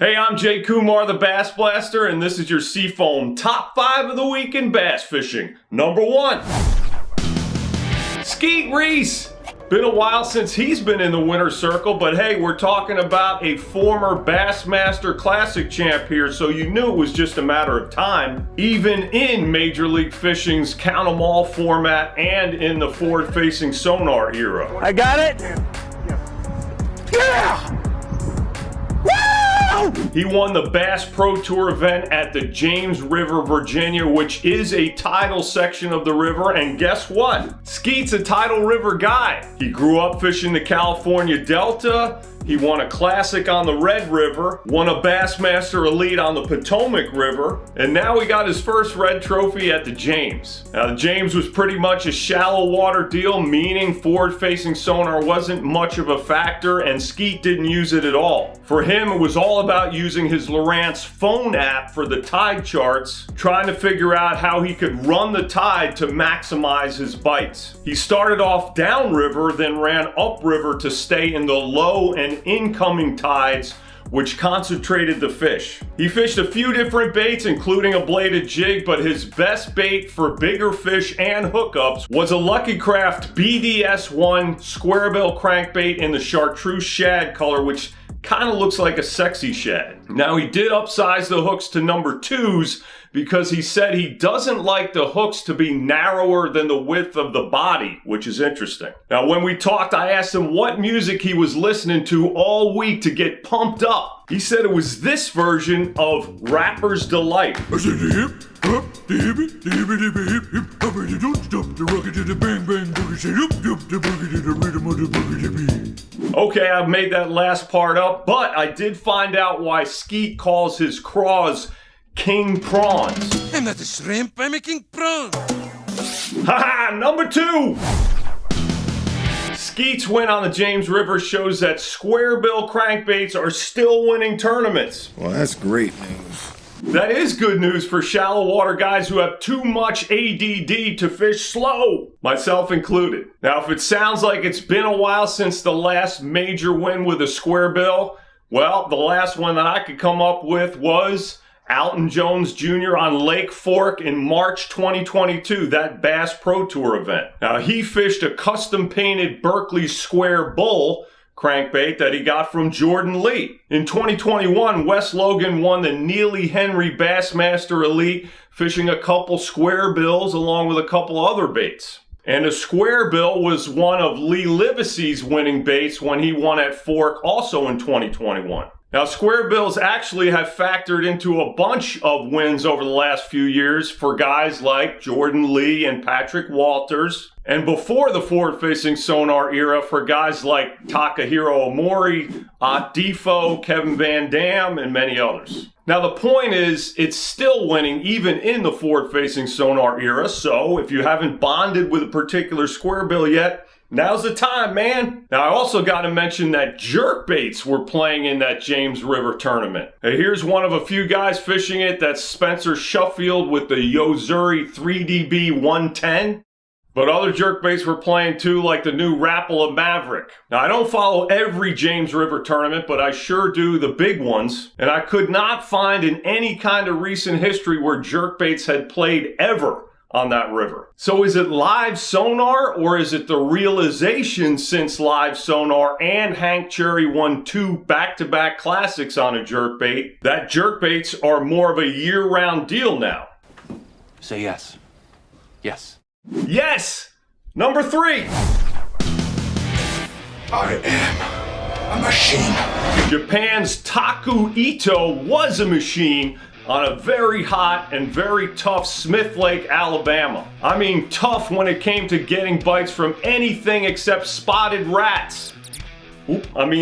Hey, I'm Jay Kumar, the BassBlaster, and this is your Seafoam Top 5 of the Week in Bass Fishing. Number 1, Skeet Reese. Been a while since he's been in the winner's circle, but hey, we're talking about a former Bassmaster Classic champ here, so you knew it was just a matter of time. Even in Major League Fishing's count 'em all format and in the forward-facing sonar era. I got it! Yeah! He won the Bass Pro Tour event at the James River, Virginia, which is a tidal section of the river, and guess what? Skeet's a tidal river guy. He grew up fishing the California Delta. He won a Classic on the Red River, won a Bassmaster Elite on the Potomac River, and now he got his first red trophy at the James. Now the James was pretty much a shallow water deal, meaning forward-facing sonar wasn't much of a factor, and Skeet didn't use it at all. For him, it was all about using his Lowrance phone app for the tide charts, trying to figure out how he could run the tide to maximize his bites. He started off downriver, then ran upriver to stay in the low and incoming tides, which concentrated the fish. He fished a few different baits, including a bladed jig, but his best bait for bigger fish and hookups was a Lucky Craft BDS1 squarebill crankbait in the chartreuse shad color, which kind of looks like a sexy shad. Now he did upsize the hooks to number 2s because he said he doesn't like the hooks to be narrower than the width of the body, which is interesting. Now when we talked, I asked him what music he was listening to all week to get pumped up. He said it was this version of Rapper's Delight. I said the hip, hop, the hippie, the hippie, the hip, hip, hop, and you don't stop the rocket to the bang, bang, boogie, say, up, the boogie to the rhythm of the boogie to beat. Okay, I've made that last part up, but I did find out why Skeet calls his craws king prawns. I'm not a shrimp, I'm a king prawn. Haha, number 2! Skeet's win on the James River shows that squarebill crankbaits are still winning tournaments. Well, that's great news. That is good news for shallow water guys who have too much ADD to fish slow, myself included. Now, if it sounds like it's been a while since the last major win with a squarebill, well, the last one that I could come up with was Alton Jones Jr. on Lake Fork in March 2022, that Bass Pro Tour event. Now, he fished a custom-painted Berkeley Square Bull crankbait that he got from Jordan Lee. In 2021, Wes Logan won the Neely Henry Bassmaster Elite, fishing a couple square bills along with a couple other baits. And a square bill was one of Lee Livesey's winning baits when he won at Fork also in 2021. Now, square bills actually have factored into a bunch of wins over the last few years for guys like Jordan Lee and Patrick Walters, and before the forward-facing sonar era for guys like Takahiro Omori, Ott Defo, Kevin Van Dam, and many others. Now, the point is, it's still winning even in the forward-facing sonar era, so if you haven't bonded with a particular square bill yet, now's the time, man. Now, I also got to mention that jerkbaits were playing in that James River tournament. Now, here's one of a few guys fishing it. That's Spencer Shuffield with the Yozuri 3DB 110. But other jerkbaits were playing too, like the new Rapala Maverick. Now, I don't follow every James River tournament, but I sure do the big ones. And I could not find in any kind of recent history where jerkbaits had played ever on that river. So is it live sonar, or is it the realization since live sonar and Hank Cherry won 2 back-to-back classics on a jerkbait that jerkbaits are more of a year-round deal now? Say yes. Yes. Yes! Number 3! I am a machine. Japan's Taku Ito was a machine on a very hot and very tough Smith Lake, Alabama. I mean tough when it came to getting bites from anything except spotted rats.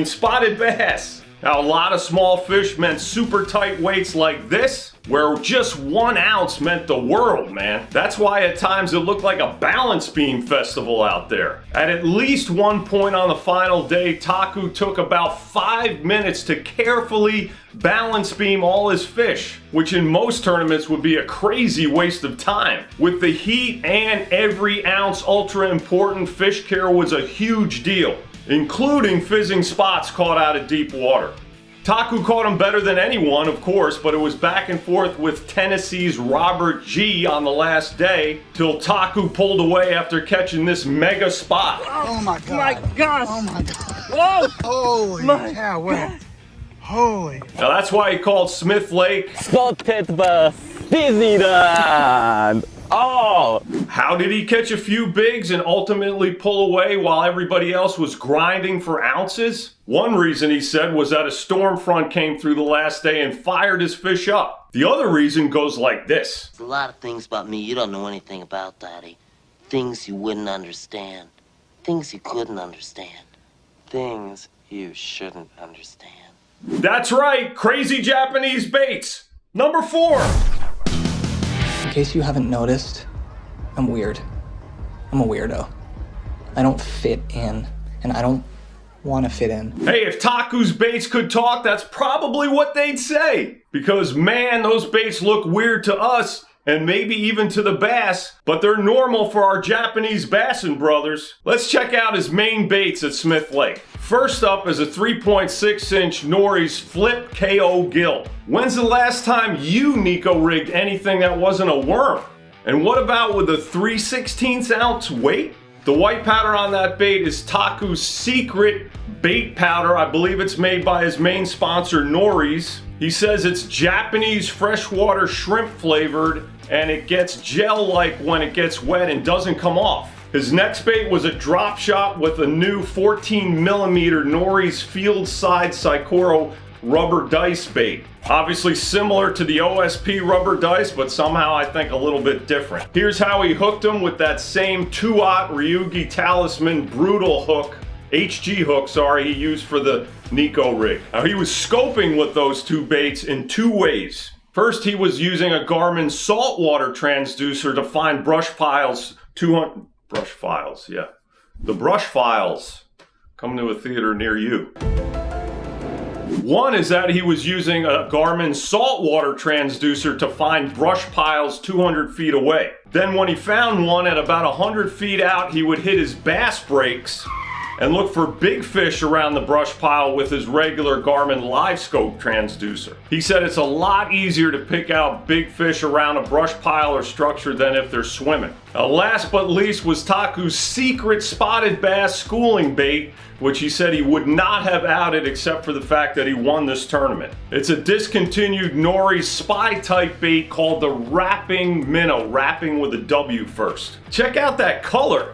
Spotted bass. Now, a lot of small fish meant super tight weights like this, where just 1 ounce meant the world, man. That's why at times it looked like a balance beam festival out there. At least one point on the final day, Taku took about 5 minutes to carefully balance beam all his fish, which in most tournaments would be a crazy waste of time. With the heat and every ounce ultra important, fish care was a huge deal, including fizzing spots caught out of deep water. Taku caught him better than anyone, of course, but it was back and forth with Tennessee's Robert G on the last day, till Taku pulled away after catching this mega spot. Oh my god. My gosh. Oh my god. Whoa. Holy My cow, wait. Holy. Now that's why he called Smith Lake. Spotted bass. Disneyland. Oh. How did he catch a few bigs and ultimately pull away while everybody else was grinding for ounces? One reason, he said, was that a storm front came through the last day and fired his fish up. The other reason goes like this. There's a lot of things about me you don't know anything about, Daddy. Things you wouldn't understand. Things you couldn't understand. Things you shouldn't understand. That's right, crazy Japanese baits. Number 4. In case you haven't noticed, I'm weird. I'm a weirdo. I don't fit in, and I don't want to fit in. Hey, if Taku's baits could talk, that's probably what they'd say. Because man, those baits look weird to us, and maybe even to the bass, but they're normal for our Japanese bassin' brothers. Let's check out his main baits at Smith Lake. First up is a 3.6-inch Nories Flip KO gill. When's the last time you Nico rigged anything that wasn't a worm? And what about with a 3/16 ounce weight? The white powder on that bait is Taku's secret bait powder. I believe it's made by his main sponsor, Nories. He says it's Japanese freshwater shrimp flavored, and it gets gel-like when it gets wet and doesn't come off. His next bait was a drop shot with a new 14mm Nories field side Saikoro rubber dice bait. Obviously similar to the OSP rubber dice, but somehow I think a little bit different. Here's how he hooked them with that same 2-aught Ryugi Talisman brutal hook, HG hook, he used for the Nico rig. Now he was scoping with those two baits in 2 ways. First, he was using a Garmin saltwater transducer to find brush files, The brush files coming to a theater near you. One is that he was using a Garmin saltwater transducer to find brush piles 200 feet away. Then when he found one at about 100 feet out, he would hit his bass brakes and look for big fish around the brush pile with his regular Garmin live scope transducer. He said it's a lot easier to pick out big fish around a brush pile or structure than if they're swimming. Now, last but least was Taku's secret spotted bass schooling bait, which he said he would not have outed except for the fact that he won this tournament. It's a discontinued Nories spy type bait called the Wrapping Minnow, wrapping with a W first. Check out that color.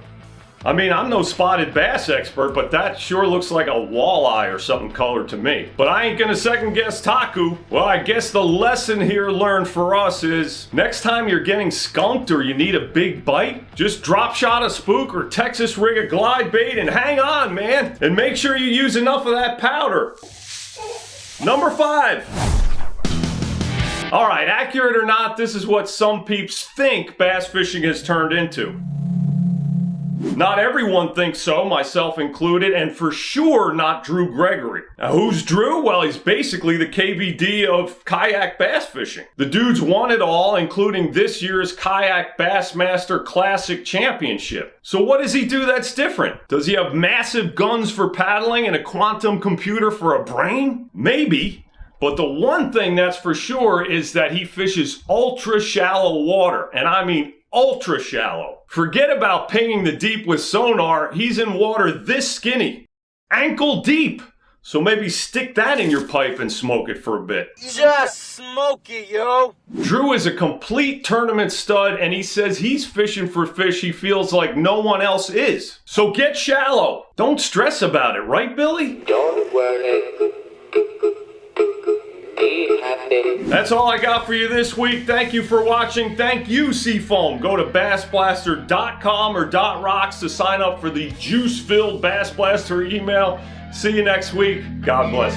I mean, I'm no spotted bass expert, but that sure looks like a walleye or something colored to me. But I ain't gonna second guess Taku. Well, I guess the lesson here learned for us is, next time you're getting skunked or you need a big bite, just drop shot a spook or Texas rig a glide bait and hang on, man. And make sure you use enough of that powder. Number 5. All right, accurate or not, this is what some peeps think bass fishing has turned into. Not everyone thinks so, myself included, and for sure not Drew Gregory. Now, who's Drew? Well, he's basically the KVD of kayak bass fishing. The dude's won it all, including this year's Kayak Bassmaster Classic Championship. So what does he do that's different? Does he have massive guns for paddling and a quantum computer for a brain? Maybe. But the one thing that's for sure is that he fishes ultra shallow water, and I mean ultra shallow. Forget about pinging the deep with sonar, he's in water this skinny, ankle deep. So maybe stick that in your pipe and smoke it for a bit. Just smoke it, yo. Drew is a complete tournament stud, and he says he's fishing for fish he feels like no one else is. So get shallow. Don't stress about it, right, Billy? Don't worry. Be happy. That's all I got for you this week. Thank you for watching. Thank you, Seafoam. Go to BassBlaster.com or .rocks to sign up for the juice-filled BassBlaster email. See you next week. God bless.